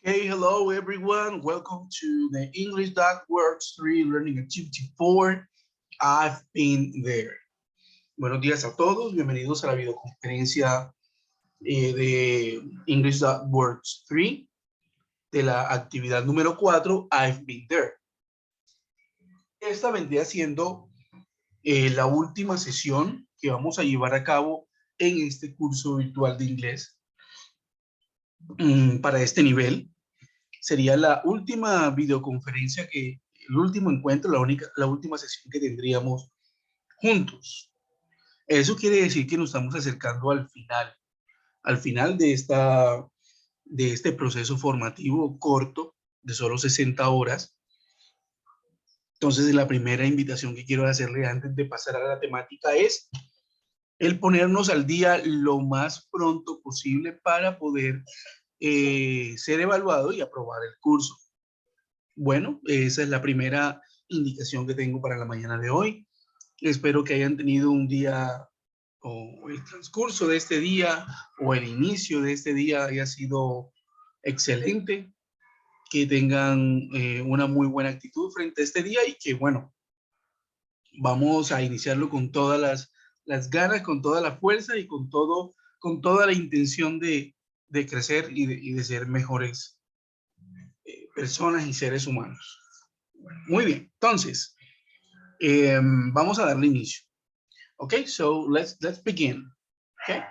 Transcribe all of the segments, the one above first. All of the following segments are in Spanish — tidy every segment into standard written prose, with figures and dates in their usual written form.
Hey, hello everyone. Welcome to the English.Works 3 Learning Activity 4. I've been there. Buenos días a todos. Bienvenidos a la videoconferencia de English.Works 3 de la actividad número 4, I've been there. Esta vendría siendo la última sesión que vamos a llevar a cabo en este curso virtual de inglés para este nivel. Sería la última videoconferencia el último encuentro, la última sesión que tendríamos juntos. Eso quiere decir que nos estamos acercando al final de este proceso formativo corto de solo 60 horas. Entonces, la primera invitación que quiero hacerle antes de pasar a la temática es el ponernos al día lo más pronto posible para poder ser evaluado y aprobar el curso. Bueno, esa es la primera indicación que tengo para la mañana de hoy. Espero que hayan tenido un día o el transcurso de este día o el inicio de este día haya sido excelente, que tengan una muy buena actitud frente a este día y que, bueno, vamos a iniciarlo con todas las ganas, con toda la fuerza y con toda la intención de crecer y de ser mejores personas y seres humanos. Muy bien, entonces, vamos a darle inicio. Okay, so let's begin. Okay,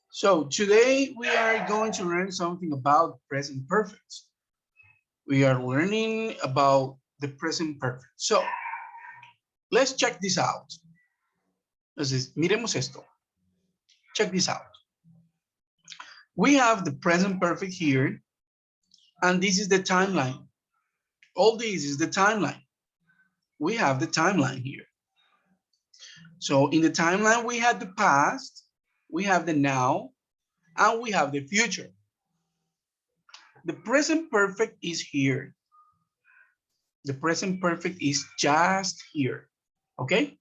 so today we are going to learn something about present perfect. We are learning about the present perfect. So let's check this out. Entonces, miremos esto. Check this out. We have the present perfect here, and this is the timeline. All this is the timeline. We have the timeline here. So in the timeline, we have the past, we have the now, and we have the future. The present perfect is here. The present perfect is just here. ¿Ok?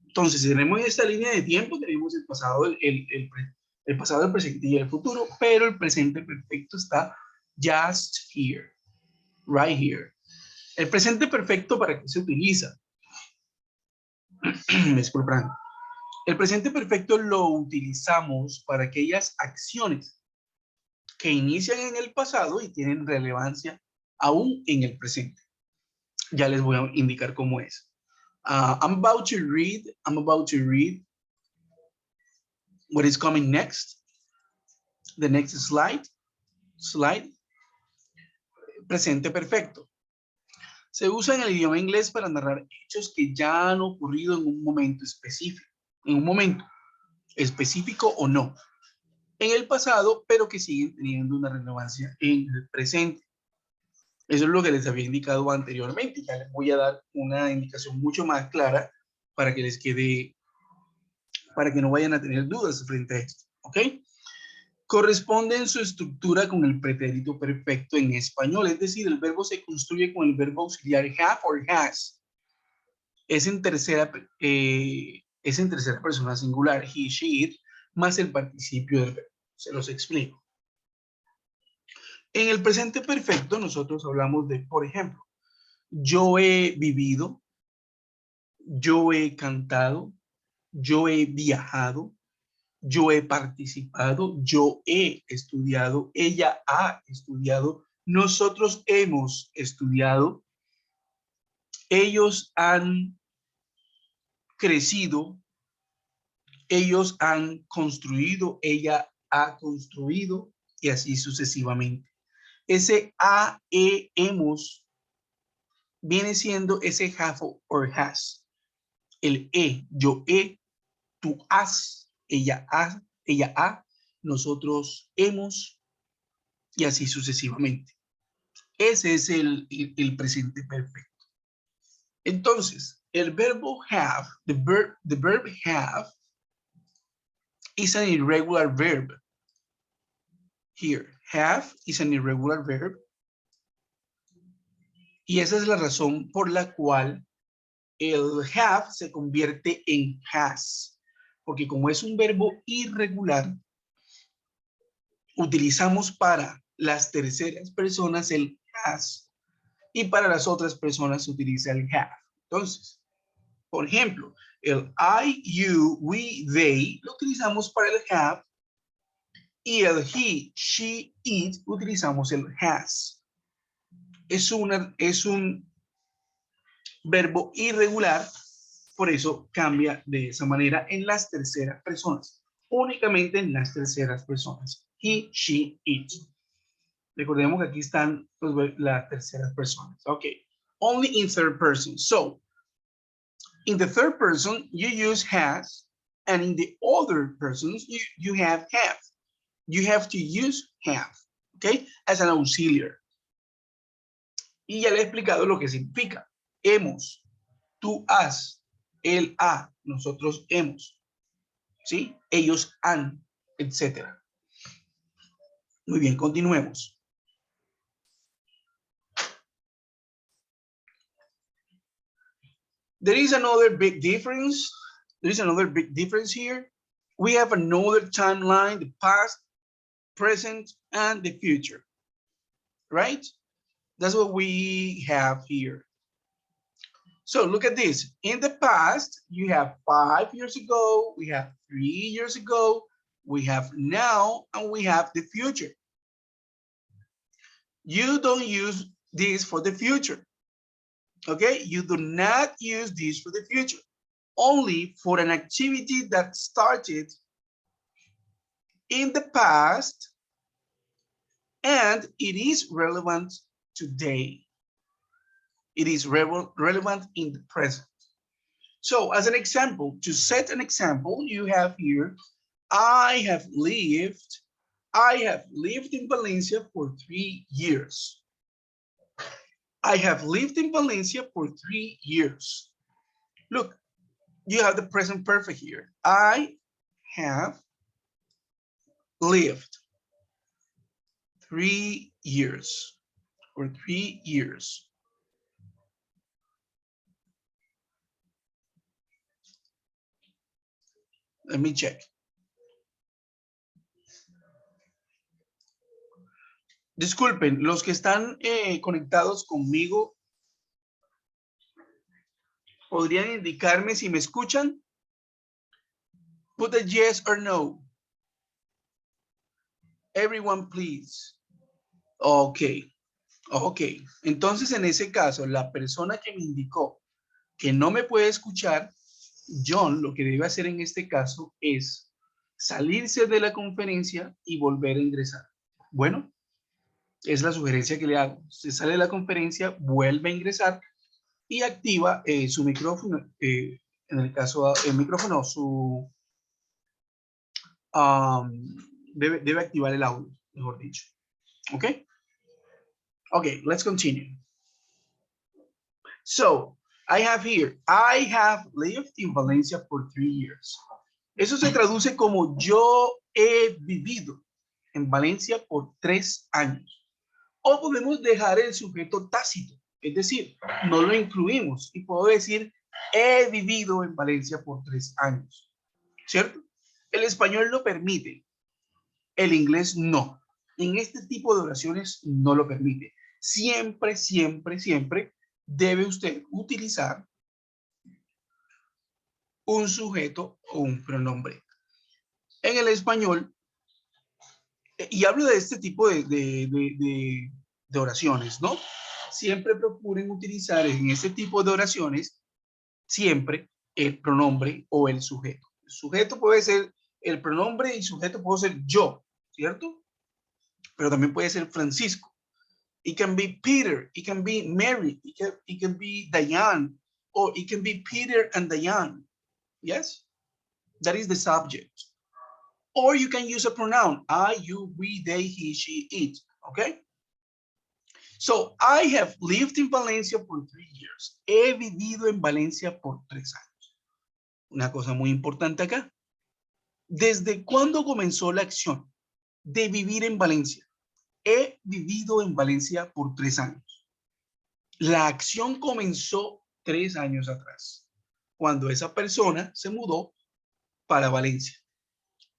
Entonces, tenemos esta línea de tiempo, tenemos el pasado, el pasado, el presente y el futuro, pero el presente perfecto está just here. Right here. El presente perfecto, ¿para qué se utiliza? Me disculpan. El presente perfecto lo utilizamos para aquellas acciones que inician en el pasado y tienen relevancia aún en el presente. Ya les voy a indicar cómo es. I'm about to read what is coming next. The next slide. Presente perfecto. Se usa en el idioma inglés para narrar hechos que ya han ocurrido en un momento específico. En un momento específico o no. En el pasado, pero que siguen teniendo una relevancia en el presente. Eso es lo que les había indicado anteriormente. Ya les voy a dar una indicación mucho más clara para que les quede, para que no vayan a tener dudas frente a esto. ¿Ok? Corresponde en su estructura con el pretérito perfecto en español. Es decir, el verbo se construye con el verbo auxiliar have or has. Es en tercera persona singular, he, she, it, más el participio del verbo. Se los explico. En el presente perfecto nosotros hablamos de, por ejemplo, yo he vivido, yo he cantado, yo he viajado, yo he participado, yo he estudiado, ella ha estudiado, nosotros hemos estudiado, ellos han crecido, ellos han construido, ella ha construido y así sucesivamente. Ese ha, hemos viene siendo ese have or has. El yo he, tú has, ella ha, nosotros hemos y así sucesivamente. Ese es el presente perfecto. Entonces, el verbo have, the verb have is an irregular verb. Here, have is an irregular verb. Y esa es la razón por la cual el have se convierte en has. Porque como es un verbo irregular, utilizamos para las terceras personas el has y para las otras personas se utiliza el have. Entonces, por ejemplo, el I, you, we, they lo utilizamos para el have y el he, she, it utilizamos el has. Es un verbo irregular, por eso cambia de esa manera en las terceras personas, únicamente en las terceras personas. He, she, it. Recordemos que aquí están las terceras personas. Okay. Only in third person. So, in the third person, you use has, and in the other persons, you have. You have to use have, okay, as an auxiliary. Y ya le he explicado lo que significa. Hemos, tú has, él ha, nosotros hemos, ¿sí? Ellos han, etc. Muy bien, continuemos. There is another big difference. There is another big difference here. We have another timeline, the past, present, and the future, right? That's what we have here. So look at this. In the past, you have 5 years ago, we have 3 years ago, we have now, and we have the future. You don't use this for the future. Okay, you do not use this for the future. Only for an activity that started in the past and it is relevant today. It is relevant in the present. So as an example, to set an example, you have here, I have lived in Valencia for 3 years. I have lived in Valencia for 3 years. Look, you have the present perfect here. I have lived 3 years or 3 years. Let me check. Disculpen, los que están conectados conmigo, ¿podrían indicarme si me escuchan? Put a yes or no. Everyone, please. Ok. Ok. Entonces, en ese caso, la persona que me indicó que no me puede escuchar, John, lo que debe hacer en este caso es salirse de la conferencia y volver a ingresar. Bueno, es la sugerencia que le hago. Se sale de la conferencia, vuelve a ingresar y activa su micrófono. En el caso, el micrófono, debe activar el audio, mejor dicho. ¿Ok? Ok, let's continue. So, I have here, I have lived in Valencia for 3 years. Eso se traduce como yo he vivido en Valencia por 3 años. O podemos dejar el sujeto tácito, es decir, no lo incluimos y puedo decir he vivido en Valencia por 3 años, ¿cierto? El español lo permite, el inglés no. En este tipo de oraciones no lo permite. Siempre, siempre, siempre debe usted utilizar un sujeto o un pronombre. En el español, y hablo de este tipo de oraciones, ¿no? Siempre procuren utilizar en este tipo de oraciones siempre el pronombre o el sujeto. El sujeto puede ser el pronombre y sujeto puede ser yo, ¿cierto? Pero también puede ser Francisco. It can be Peter, it can be Mary, it can be Diane, or it can be Peter and Diane. Yes? That is the subject. Or you can use a pronoun, I, you, we, they, he, she, it. Okay? So, I have lived in Valencia for 3 years. He vivido en Valencia por 3 años. Una cosa muy importante acá. ¿Desde cuándo comenzó la acción de vivir en Valencia? He vivido en Valencia por 3 años. La acción comenzó 3 años atrás, cuando esa persona se mudó para Valencia.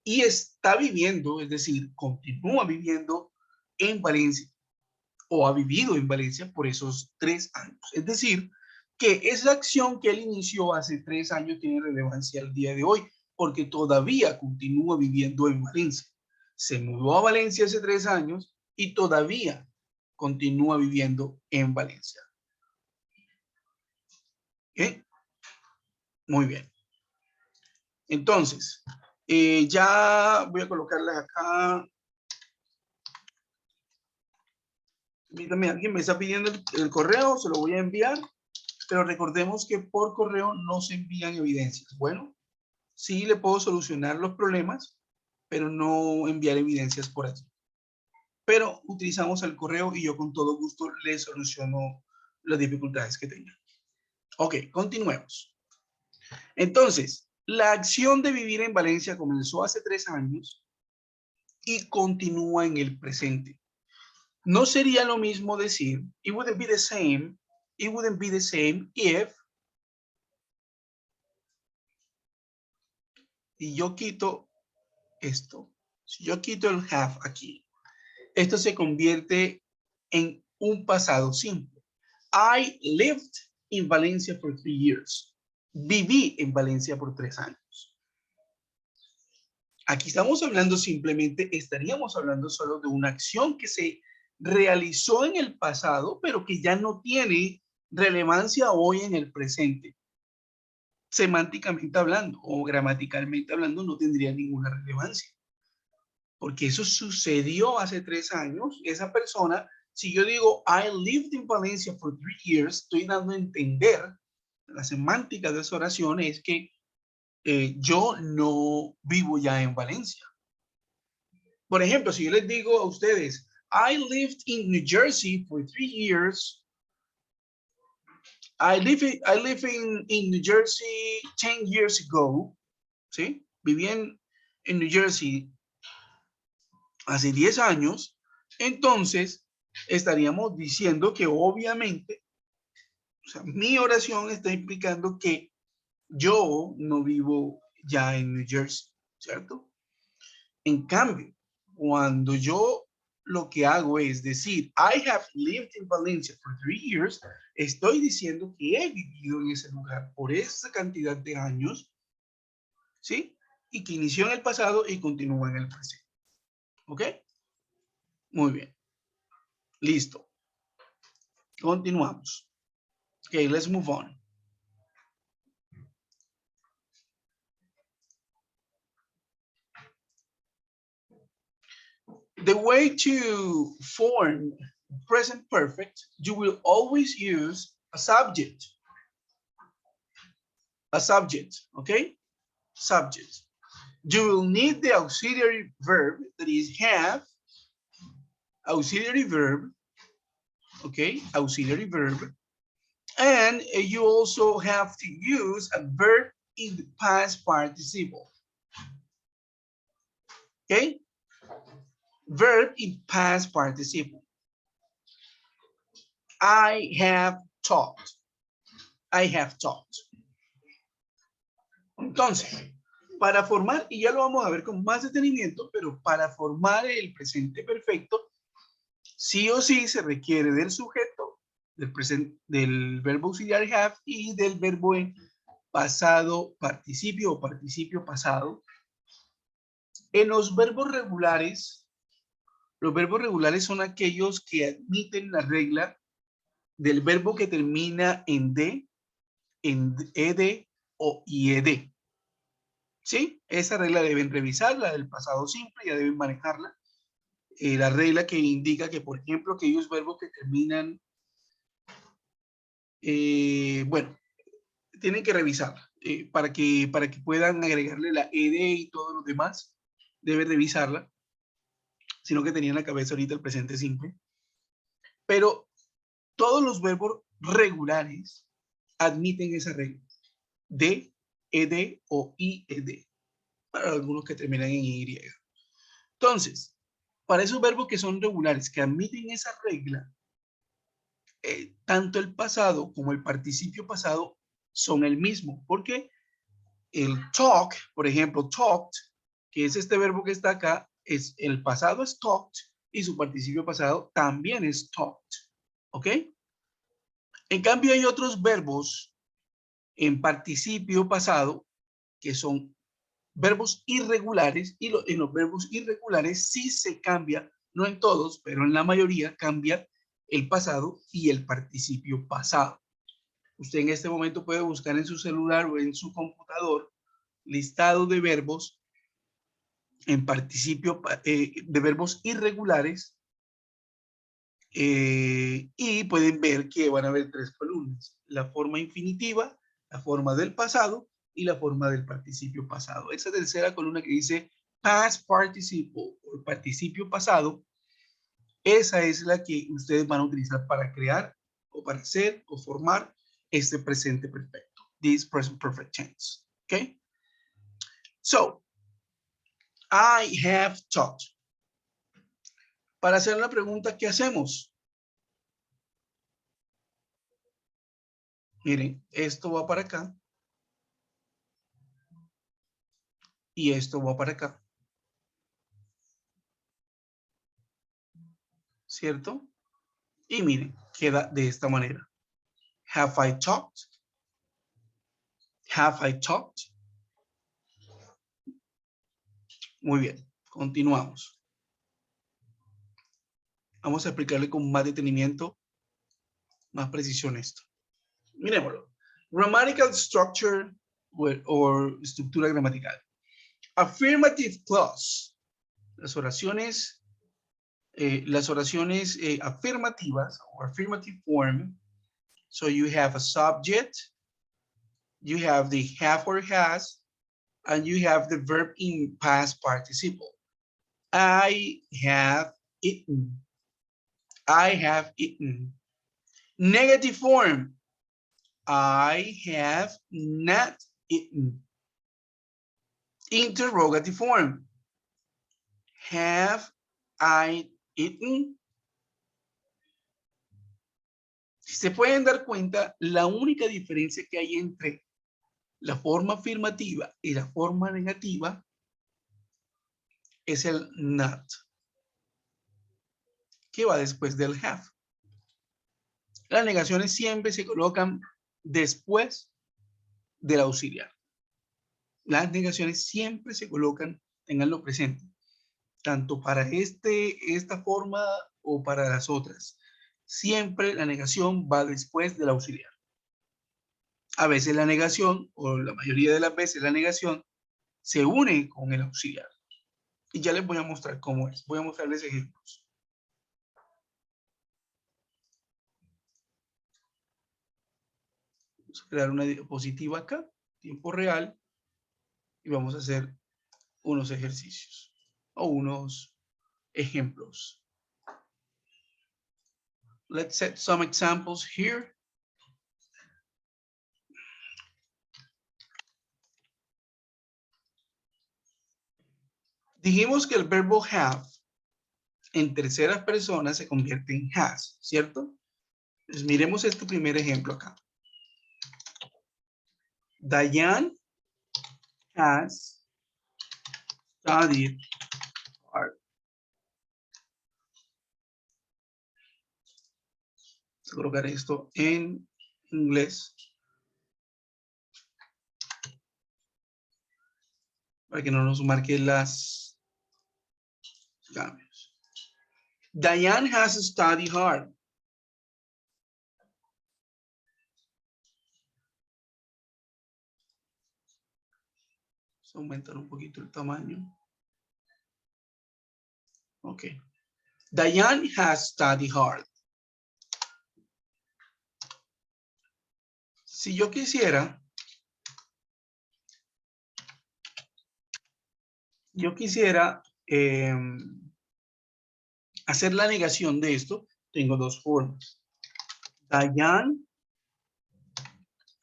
y está viviendo, es decir, continúa viviendo en Valencia o ha vivido en Valencia por esos 3 años. Es decir, que esa acción que él inició hace 3 años tiene relevancia al día de hoy porque todavía continúa viviendo en Valencia. Se mudó a Valencia hace 3 años y todavía continúa viviendo en Valencia. ¿Okay? Muy bien. Entonces, ya voy a colocarlas acá. Permítame, alguien me está pidiendo el correo, se lo voy a enviar, pero recordemos que por correo no se envían evidencias. Bueno, sí le puedo solucionar los problemas, pero no enviar evidencias por allí. Pero utilizamos el correo y yo con todo gusto le soluciono las dificultades que tenga. Ok, continuemos. Entonces, la acción de vivir en Valencia comenzó hace 3 años y continúa en el presente. No sería lo mismo decir, it wouldn't be the same if, y yo quito esto, si yo quito el have aquí, esto se convierte en un pasado simple. I lived in Valencia for 3 years. Viví en Valencia por 3 años. Aquí estamos hablando simplemente, estaríamos hablando solo de una acción que se realizó en el pasado, pero que ya no tiene relevancia hoy en el presente. Semánticamente hablando o gramaticalmente hablando no tendría ninguna relevancia. Porque eso sucedió hace 3 años. Esa persona, si yo digo, I lived in Valencia for 3 years, estoy dando a entender, la semántica de esa oración es que yo no vivo ya en Valencia. Por ejemplo, si yo les digo a ustedes, I lived in New Jersey for 3 years. I live in New Jersey 10 years ago. ¿Sí? Viví en New Jersey hace 10 años. Entonces, estaríamos diciendo que obviamente, o sea, mi oración está implicando que yo no vivo ya en New Jersey, ¿cierto? En cambio, cuando yo lo que hago es decir, I have lived in Valencia for 3 years, estoy diciendo que he vivido en ese lugar por esa cantidad de años, ¿sí? Y que inició en el pasado y continúa en el presente. ¿Ok? Muy bien. Listo. Continuamos. Okay, let's move on. The way to form present perfect, you will always use a subject. A subject, okay? Subject. You will need the auxiliary verb, that is have, auxiliary verb, okay? Auxiliary verb. And you also have to use a verb in the past participle. Okay? Verb in past participle. I have talked. I have talked. Entonces, para formar, y ya lo vamos a ver con más detenimiento, pero para formar el presente perfecto, sí o sí se requiere del sujeto, del verbo auxiliar have y del verbo en pasado participio o participio pasado. En los verbos regulares son aquellos que admiten la regla del verbo que termina en D, en ed o ied. ¿Sí? Esa regla deben revisarla, del pasado simple, ya deben manejarla. La regla que indica que, por ejemplo, aquellos verbos que terminan, bueno, tienen que revisarla para que puedan agregarle la ed y todo lo demás, deben revisarla, sino que tenía en la cabeza ahorita el presente simple. Pero todos los verbos regulares admiten esa regla de, ed o ied, para algunos que terminan en y. Entonces, para esos verbos que son regulares, que admiten esa regla, tanto el pasado como el participio pasado son el mismo, porque el talk, por ejemplo, talked, que es este verbo que está acá, es el pasado es talked y su participio pasado también es talked. ¿Ok? En cambio, hay otros verbos en participio pasado que son verbos irregulares y en los verbos irregulares sí se cambia, no en todos, pero en la mayoría cambia el pasado y el participio pasado. Usted en este momento puede buscar en su celular o en su computador listado de verbos en participio de verbos irregulares y pueden ver que van a haber tres columnas: la forma infinitiva, la forma del pasado y la forma del participio pasado. Esa tercera columna que dice past participle o participio pasado, esa es la que ustedes van a utilizar para crear o para hacer o formar este presente perfecto. This present perfect tense. Okay? So, I have taught. Para hacer la pregunta, ¿qué hacemos? Miren, esto va para acá y esto va para acá. ¿Cierto? Y miren, queda de esta manera. Have I talked? Have I talked? Muy bien, continuamos. Vamos a explicarle con más detenimiento, más precisión esto. Miremoslo. Grammatical structure o estructura gramatical. Affirmative clause. Las oraciones afirmativas o affirmative form. So you have a subject, you have the have or has, and you have the verb in past participle. I have eaten. I have eaten. Negative form. I have not eaten. Interrogative form. Have I eaten? Si se pueden dar cuenta, la única diferencia que hay entre la forma afirmativa y la forma negativa es el not, que va después del have. Las negaciones siempre se colocan después del auxiliar. Las negaciones siempre se colocan, tenganlo presente, tanto para esta forma o para las otras. Siempre la negación va después del auxiliar. A veces la negación, o la mayoría de las veces la negación, se une con el auxiliar. Y ya les voy a mostrar cómo es. Voy a mostrarles ejemplos. Vamos a crear una diapositiva acá, tiempo real, y vamos a hacer unos ejercicios o unos ejemplos. Let's set some examples here. Dijimos que el verbo have en terceras personas se convierte en has, ¿cierto? Pues miremos este primer ejemplo acá. Diane has studied hard. Voy a colocar esto en inglés para que no nos marque las cambios. Diane has studied hard. Vamos a aumentar un poquito el tamaño. Ok. Diane has studied hard. Si yo quisiera hacer la negación de esto, tengo dos formas. Diane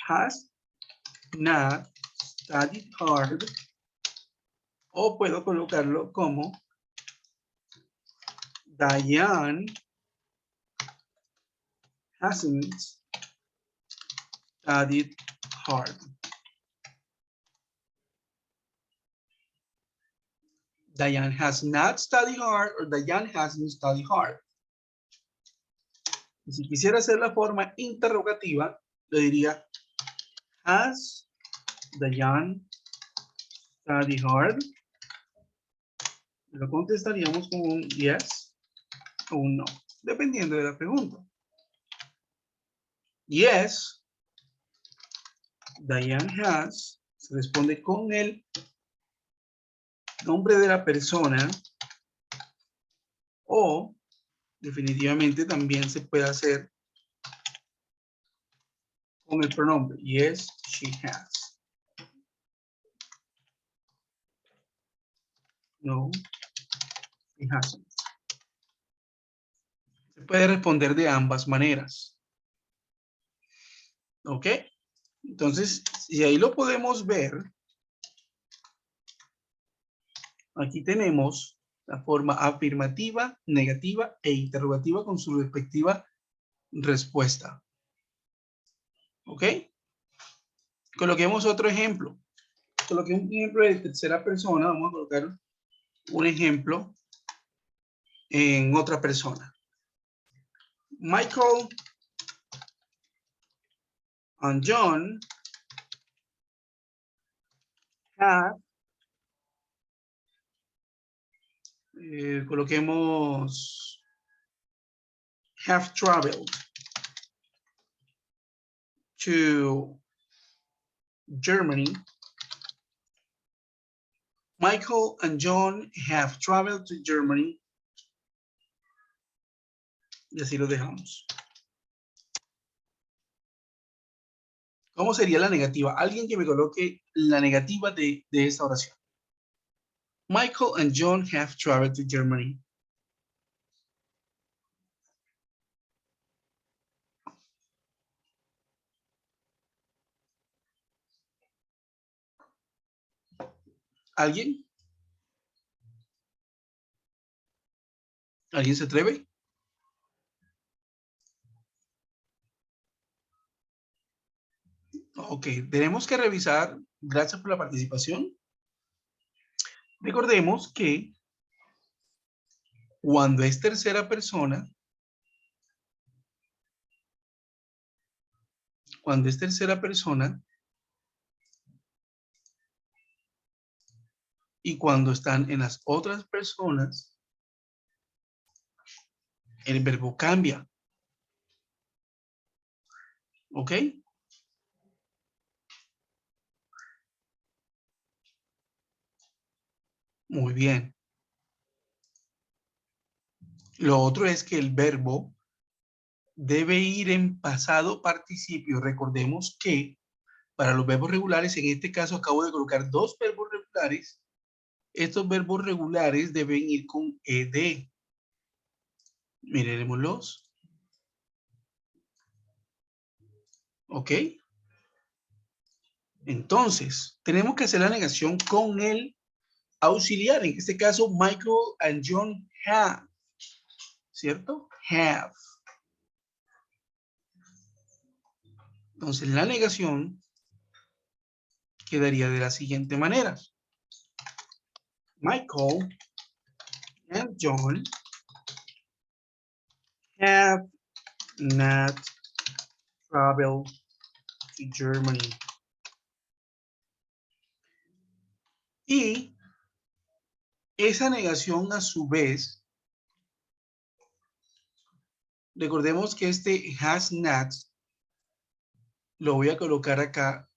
has not studied hard. O puedo colocarlo como Diane hasn't studied hard. Diane has not studied hard or Diane hasn't studied hard. Y si quisiera hacer la forma interrogativa, le diría, has Diane studied hard? Lo contestaríamos con un yes o un no, dependiendo de la pregunta. Yes, Diane has, se responde con el nombre de la persona o definitivamente también se puede hacer con el pronombre. Yes, she has. No, she hasn't. Se puede responder de ambas maneras. ¿Ok? Entonces, si ahí lo podemos ver, aquí tenemos la forma afirmativa, negativa e interrogativa con su respectiva respuesta. ¿Ok? Coloquemos otro ejemplo. Coloquemos un ejemplo de tercera persona. Vamos a colocar un ejemplo en otra persona. Michael and John have, coloquemos have traveled to Germany. Michael and John have traveled to Germany. Y así lo dejamos. ¿Cómo sería la negativa? Alguien que me coloque la negativa de esta oración. Michael and John have traveled to Germany. ¿Alguien? ¿Alguien se atreve? Ok, tenemos que revisar. Gracias por la participación. Recordemos que cuando es tercera persona, y cuando están en las otras personas, el verbo cambia. ¿Ok? Muy bien. Lo otro es que el verbo debe ir en pasado participio. Recordemos que para los verbos regulares, en este caso acabo de colocar dos verbos regulares. Estos verbos regulares deben ir con ed. Miremoslos. ¿Ok? Entonces, tenemos que hacer la negación con el auxiliar. En este caso, Michael and John have. ¿Cierto? Have. Entonces, la negación quedaría de la siguiente manera. Michael and John have not traveled to Germany. Y esa negación a su vez, recordemos que este has not lo voy a colocar acá,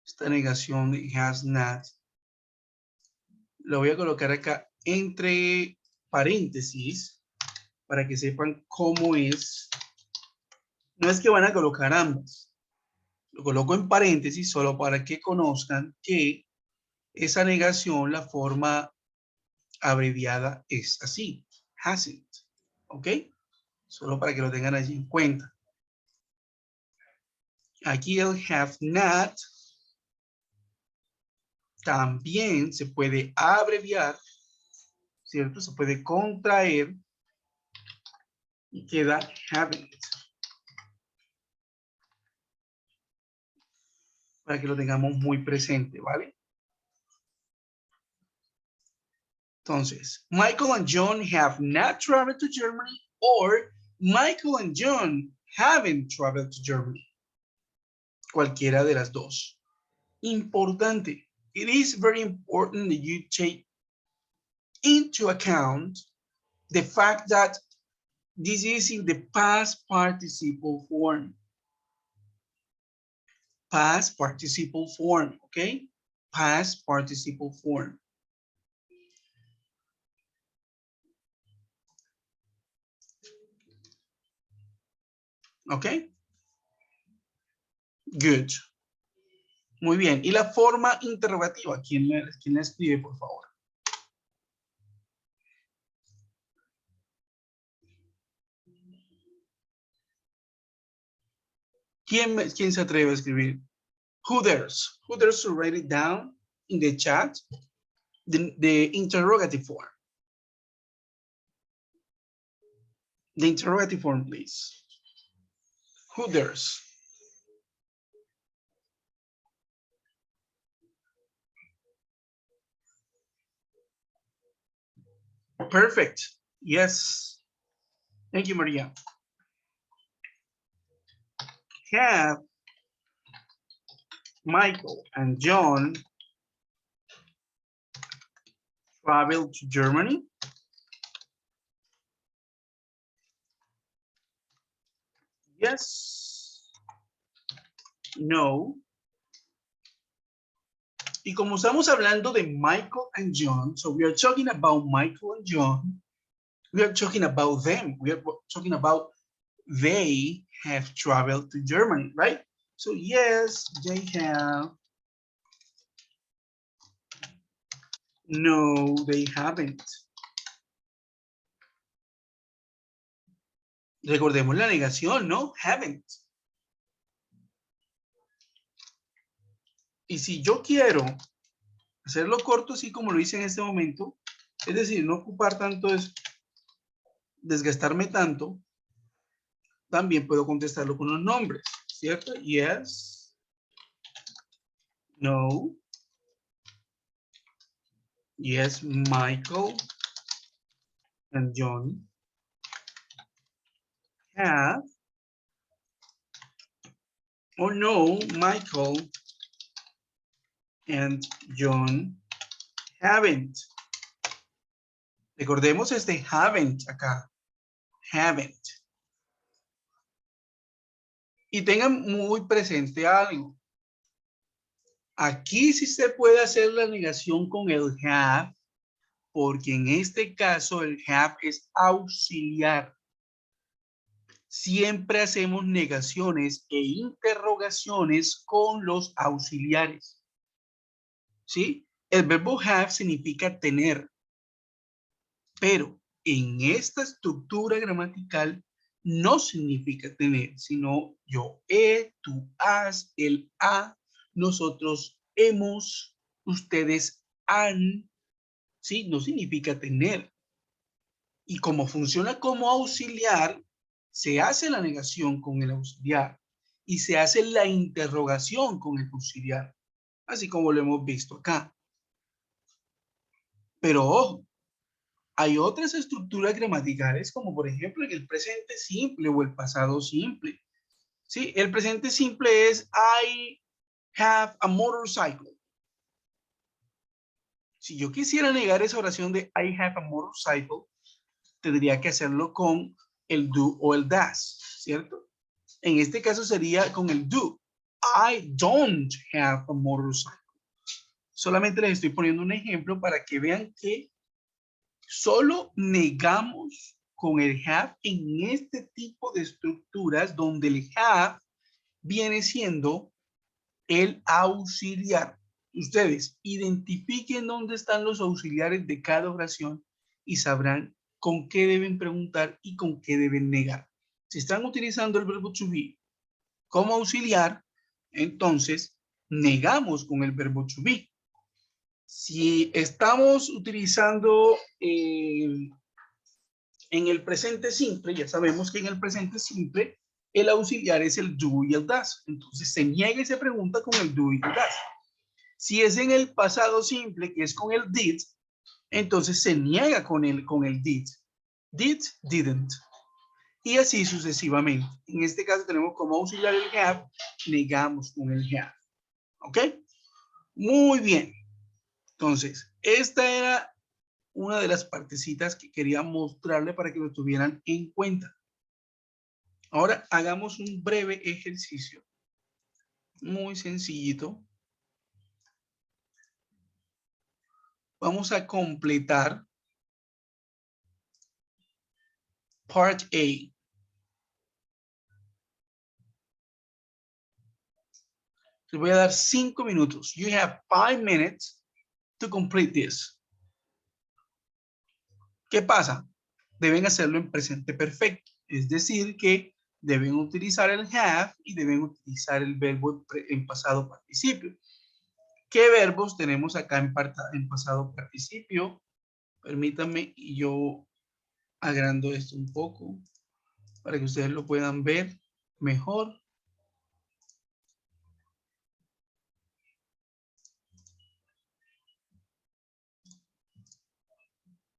esta negación de has not, lo voy a colocar acá entre paréntesis para que sepan cómo es. No es que van a colocar ambas, lo coloco en paréntesis solo para que conozcan que esa negación, la forma abreviada es así, hasn't, ¿ok? Solo para que lo tengan allí en cuenta. Aquí el have not también se puede abreviar, ¿cierto? Se puede contraer y queda haven't. Para que lo tengamos muy presente, ¿vale? Entonces, Michael and John have not traveled to Germany, or Michael and John haven't traveled to Germany. Cualquiera de las dos. Importante. It is very important that you take into account the fact that this is in the past participle form. Past participle form, okay? Past participle form. Okay? Good. Muy bien. Y la forma interrogativa, ¿quién la escribe, por favor? ¿Quién se atreve a escribir? Who dares? Who dares to write it down in the chat? The interrogative form. The interrogative form, please. Who dares? Perfect. Yes. Thank you, Maria. Have Michael and John traveled to Germany? Yes. No. Y como estamos hablando de Michael and John, so we are talking about Michael and John, we are talking about them. We are talking about they have traveled to Germany, right? So yes, they have. No, they haven't. Recordemos la negación, ¿no? Haven't. Y si yo quiero hacerlo corto, así como lo hice en este momento, es decir, no ocupar tanto, desgastarme tanto, también puedo contestarlo con los nombres, ¿cierto? Yes. No. Yes, Michael and John have. Or no, Michael and John haven't. Recordemos este haven't acá. Haven't. Y tengan muy presente algo. Aquí sí se puede hacer la negación con el have, porque en este caso el have es auxiliar. Siempre hacemos negaciones e interrogaciones con los auxiliares. ¿Sí? El verbo have significa tener. Pero en esta estructura gramatical no significa tener, sino yo he, tú has, él ha, nosotros hemos, ustedes han, ¿sí? No significa tener. Y como funciona como auxiliar, se hace la negación con el auxiliar y se hace la interrogación con el auxiliar, así como lo hemos visto acá. Pero ojo, hay otras estructuras gramaticales, como por ejemplo en el presente simple o el pasado simple. ¿Sí? El presente simple es I have a motorcycle. Si yo quisiera negar esa oración de I have a motorcycle, tendría que hacerlo con el do o el does, ¿cierto? En este caso sería con el do. I don't have a motorcycle. Solamente les estoy poniendo un ejemplo para que vean que solo negamos con el have en este tipo de estructuras donde el have viene siendo el auxiliar. Ustedes identifiquen dónde están los auxiliares de cada oración y sabrán con qué deben preguntar y con qué deben negar. Si están utilizando el verbo to be como auxiliar, entonces negamos con el verbo to be. Si estamos utilizando en el presente simple, ya sabemos que en el presente simple el auxiliar es el do y el does. Entonces se niega y se pregunta con el do y el does. Si es en el pasado simple, que es con el did, entonces se niega con el did. Did, didn't. Y así sucesivamente. En este caso tenemos como auxiliar el have, negamos con el have. ¿Ok? Muy bien. Entonces, esta era una de las partecitas que quería mostrarle para que lo tuvieran en cuenta. Ahora hagamos un breve ejercicio. Muy sencillito. Vamos a completar Part A. Les voy a dar 5 minutos. You have 5 minutes to complete this. ¿Qué pasa? Deben hacerlo en presente perfecto. Es decir, que deben utilizar el have y deben utilizar el verbo en pasado participio. ¿Qué verbos tenemos acá en pasado participio? Permítanme y yo agrando esto un poco para que ustedes lo puedan ver mejor.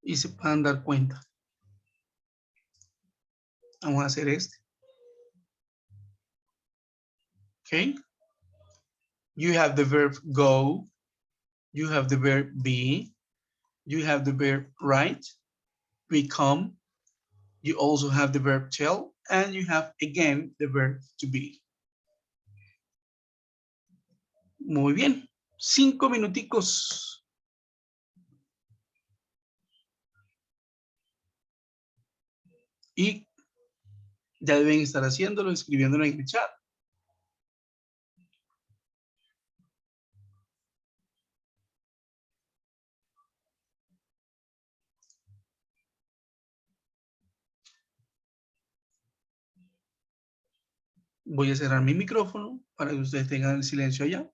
Y se puedan dar cuenta. Vamos a hacer este. Okay. You have the verb go. You have the verb be. You have the verb write, become. You also have the verb tell. And you have, again, the verb to be. Muy bien. 5 minuticos. Y ya deben estar haciéndolo, escribiéndolo en el chat. Voy a cerrar mi micrófono para que ustedes tengan el silencio allá.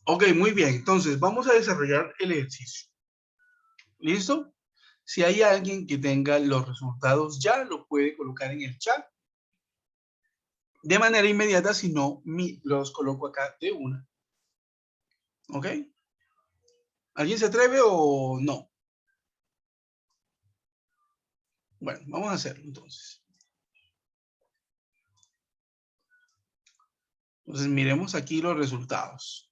Ok, muy bien. Entonces, vamos a desarrollar el ejercicio. ¿Listo? Si hay alguien que tenga los resultados ya, lo puede colocar en el chat de manera inmediata, si no, los coloco acá de una. ¿Ok? ¿Alguien se atreve o no? Bueno, vamos a hacerlo entonces. Entonces miremos aquí los resultados.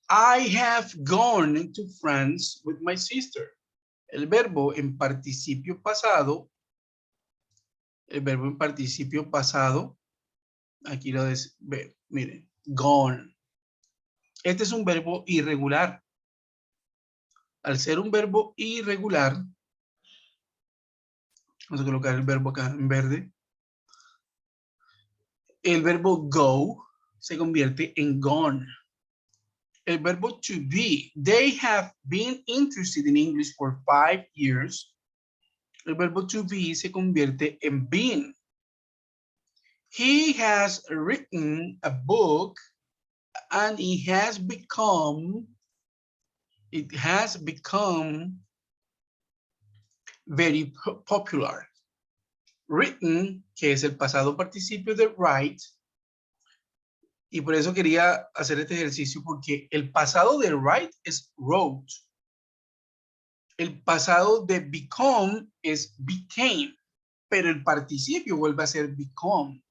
I have gone to France with my sister. El verbo en participio pasado, aquí lo ve, miren, gone. Este es un verbo irregular. Al ser un verbo irregular, vamos a colocar el verbo acá en verde. El verbo go se convierte en gone. El verbo to be. They have been interested in English for 5 years. El verbo to be se convierte en been. He has written a book and it has become very popular. Written, que es el pasado participio de write, y por eso quería hacer este ejercicio, porque el pasado de write es wrote. El pasado de become es became, pero el participio vuelve a ser become.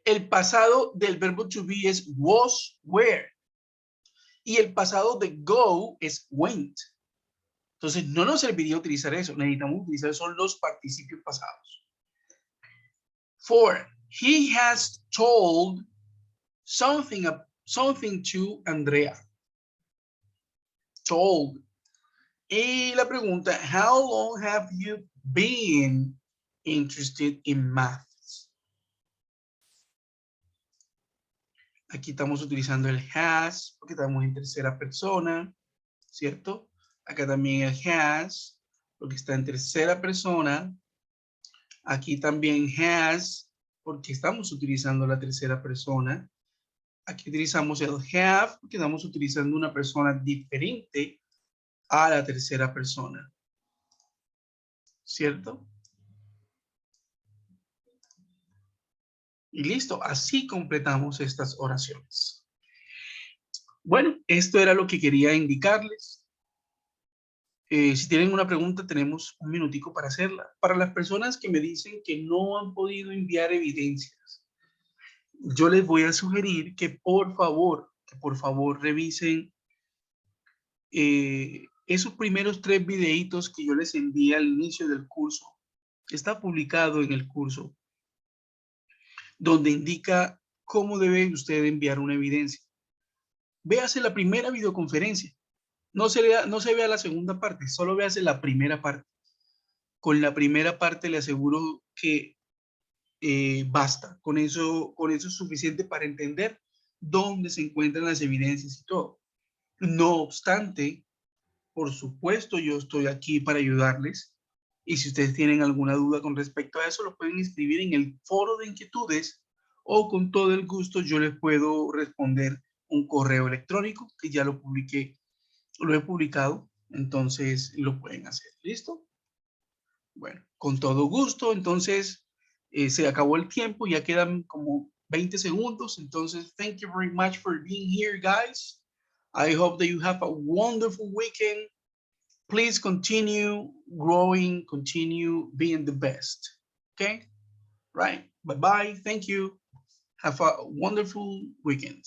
El pasado del verbo to be es was, were. Y el pasado de go es went. Entonces, no nos serviría utilizar eso. Necesitamos utilizar son los participios pasados. 4. He has told something to Andrea. Told. Y la pregunta, how long have you been interested in maths? Aquí estamos utilizando el has, porque estamos en tercera persona, ¿cierto? Acá también el has, porque está en tercera persona. Aquí también has, porque estamos utilizando la tercera persona. Aquí utilizamos el have, porque estamos utilizando una persona diferente a la tercera persona. ¿Cierto? Y listo, así completamos estas oraciones. Bueno, esto era lo que quería indicarles. Si tienen una pregunta, tenemos un minutico para hacerla. Para las personas que me dicen que no han podido enviar evidencias, yo les voy a sugerir que por favor revisen esos primeros 3 videitos que yo les envié al inicio del curso. Está publicado en el curso, donde indica cómo debe usted enviar una evidencia. Véase la primera videoconferencia. No se vea la segunda parte, solo véase la primera parte. Con la primera parte le aseguro que basta. Con eso es suficiente para entender dónde se encuentran las evidencias y todo. No obstante, por supuesto, yo estoy aquí para ayudarles. Y si ustedes tienen alguna duda con respecto a eso, lo pueden escribir en el foro de inquietudes o con todo el gusto yo les puedo responder un correo electrónico que ya lo publiqué, lo he publicado, entonces lo pueden hacer. ¿Listo? Bueno, con todo gusto, entonces se acabó el tiempo, ya quedan como 20 segundos, entonces thank you very much for being here, guys. I hope that you have a wonderful weekend. Please continue growing, continue being the best. Okay? Right. Bye-bye. Thank you. Have a wonderful weekend.